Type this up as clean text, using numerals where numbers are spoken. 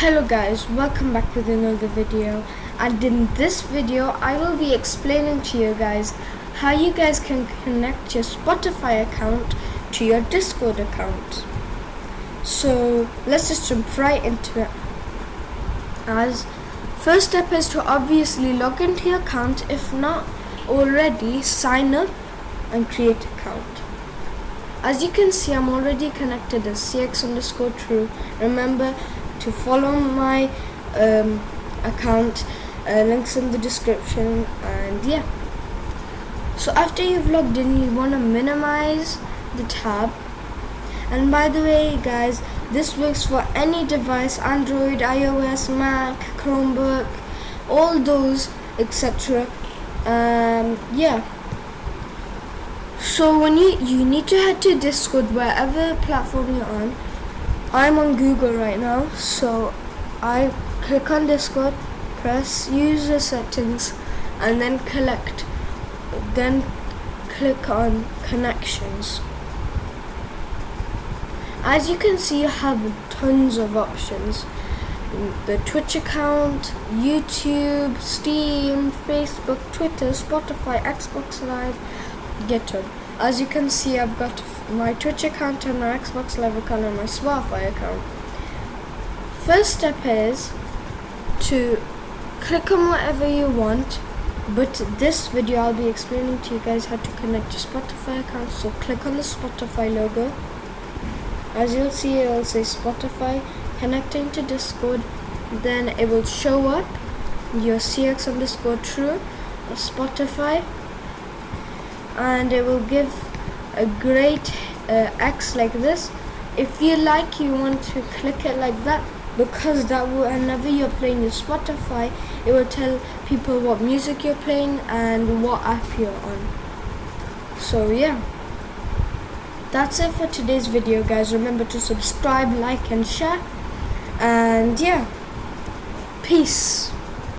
Hello guys, welcome back with another video, and in this video I will be explaining to you guys how you guys can connect your Spotify account to your Discord account. So let's just jump right into it. As first step is to obviously log into your account. If not already, sign up and create an account. As you can see, I'm already connected as CX_True. Remember to follow my account, links in the description, and yeah. So after you've logged in, you want to minimize the tab. And by the way guys, this works for any device: Android, iOS, Mac, Chromebook, all those, etc. Yeah. So when you need to head to Discord, wherever platform you're on. I'm on Google right now, so I click on Discord, press user settings, and then click on connections. As you can see, you have tons of options: the Twitch account, YouTube, Steam, Facebook, Twitter, Spotify, Xbox Live, GitHub. As you can see, I've got my Twitch account and my Xbox Live account and my Spotify account. First step is to click on whatever you want, but this video I'll be explaining to you guys how to connect your Spotify account. So click on the Spotify logo. As you'll see, it will say Spotify connecting to Discord. Then it will show up your CX_True Spotify, and it will give a great X like this. If you like, you want to click it like that, because that will, whenever you're playing your Spotify, it will tell people what music you're playing and what app you're on. So yeah, that's it for today's video guys. Remember to subscribe, like and share, and yeah, peace.